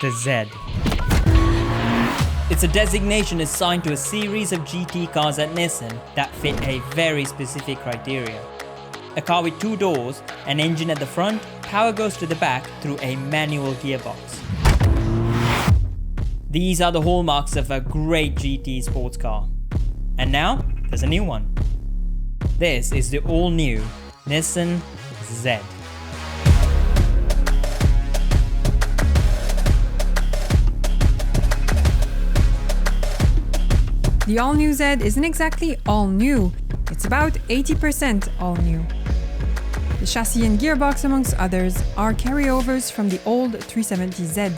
the Z. It's a designation assigned to a series of GT cars at Nissan that fit a very specific criteria. A car with 2 doors, an engine at the front, power goes to the back through a manual gearbox. These are the hallmarks of a great GT sports car. And now, there's a new one. This is the all-new Nissan Z. The all-new Z isn't exactly all new, it's about 80% all new. The chassis and gearbox, amongst others, are carryovers from the old 370Z.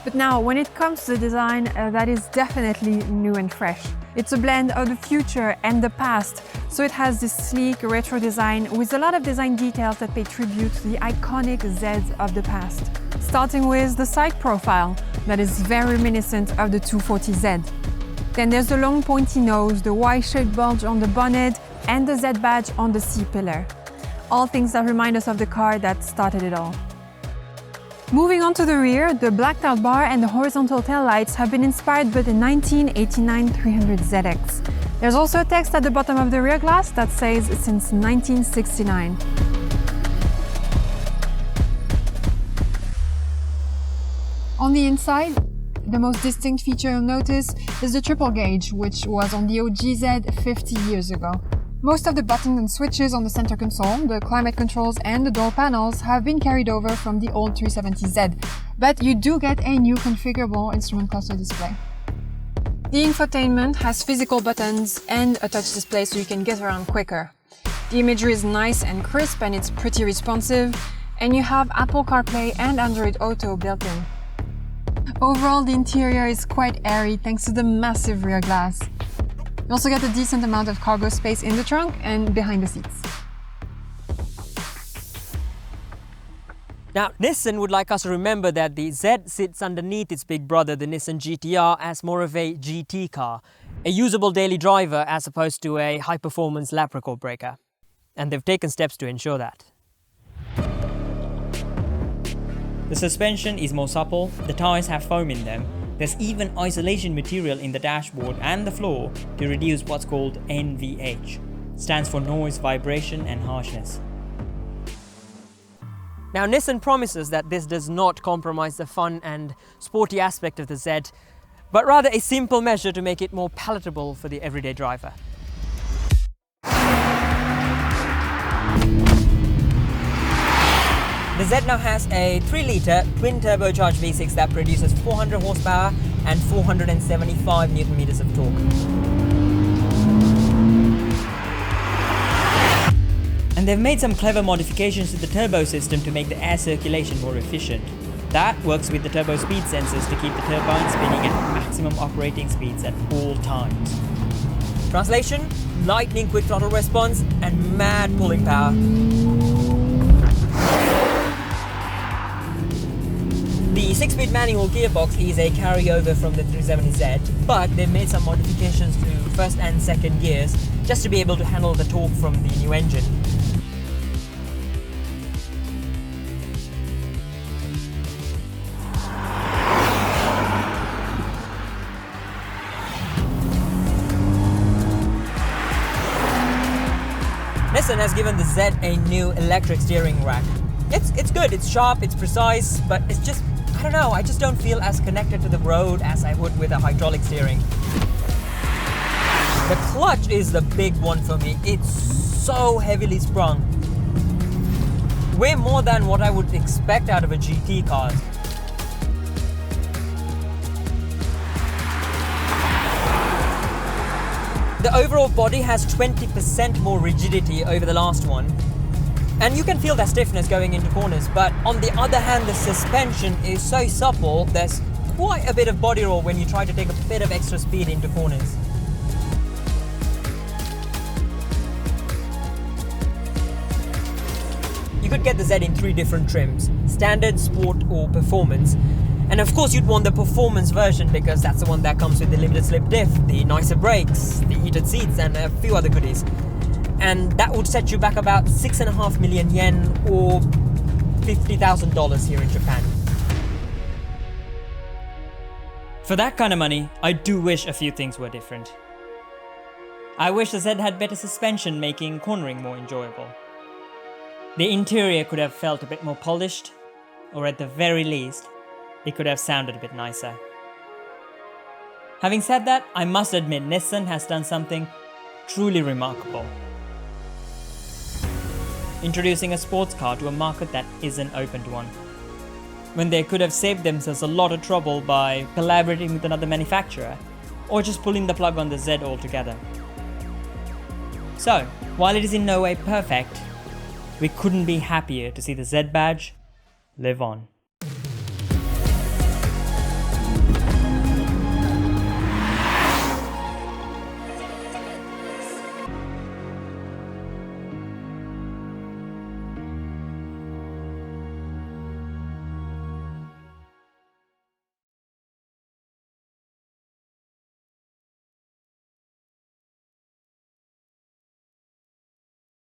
But now, when it comes to the design, that is definitely new and fresh. It's a blend of the future and the past, so it has this sleek retro design with a lot of design details that pay tribute to the iconic Zs of the past. Starting with the side profile, that is very reminiscent of the 240Z. Then there's the long pointy nose, the Y-shaped bulge on the bonnet, and the Z badge on the C-pillar. All things that remind us of the car that started it all. Moving on to the rear, the blacked out bar and the horizontal taillights have been inspired by the 1989 300ZX. There's also a text at the bottom of the rear glass that says since 1969. On the inside, the most distinct feature you'll notice is the triple gauge, which was on the OGZ 50 years ago. Most of the buttons and switches on the center console, the climate controls and the door panels have been carried over from the old 370Z, but you do get a new configurable instrument cluster display. The infotainment has physical buttons and a touch display so you can get around quicker. The imagery is nice and crisp and it's pretty responsive, and you have Apple CarPlay and Android Auto built in. Overall, the interior is quite airy thanks to the massive rear glass. You also get a decent amount of cargo space in the trunk and behind the seats. Now, Nissan would like us to remember that the Z sits underneath its big brother, the Nissan GT-R, as more of a GT car, a usable daily driver as opposed to a high-performance lap record breaker. And they've taken steps to ensure that. The suspension is more supple, the tyres have foam in them, there's even isolation material in the dashboard and the floor to reduce what's called NVH, stands for noise, vibration and harshness. Now Nissan promises that this does not compromise the fun and sporty aspect of the Z, but rather a simple measure to make it more palatable for the everyday driver. The Z now has a 3-litre twin-turbocharged V6 that produces 400 horsepower and 475 Nm of torque. And they've made some clever modifications to the turbo system to make the air circulation more efficient. That works with the turbo speed sensors to keep the turbine spinning at maximum operating speeds at all times. Translation: lightning quick throttle response and mad pulling power. The 6-speed manual gearbox is a carryover from the 370Z, but they've made some modifications to first and second gears just to be able to handle the torque from the new engine. Nissan has given the Z a new electric steering rack. It's good, it's sharp, it's precise, but it's just, I don't know, I just don't feel as connected to the road as I would with a hydraulic steering. The clutch is the big one for me. It's so heavily sprung. Way more than what I would expect out of a GT car. The overall body has 20% more rigidity over the last one. And you can feel that stiffness going into corners, but on the other hand, the suspension is so supple, there's quite a bit of body roll when you try to take a bit of extra speed into corners. You could get the Z in 3 different trims: standard, sport or performance. And of course you'd want the performance version because that's the one that comes with the limited slip diff, the nicer brakes, the heated seats and a few other goodies. And that would set you back about 6.5 million yen or $50,000 here in Japan. For that kind of money, I do wish a few things were different. I wish the Z had better suspension, making cornering more enjoyable. The interior could have felt a bit more polished, or at the very least, it could have sounded a bit nicer. Having said that, I must admit Nissan has done something truly remarkable. Introducing a sports car to a market that isn't open to one, when they could have saved themselves a lot of trouble by collaborating with another manufacturer, or just pulling the plug on the Z altogether. So, while it is in no way perfect, we couldn't be happier to see the Z badge live on.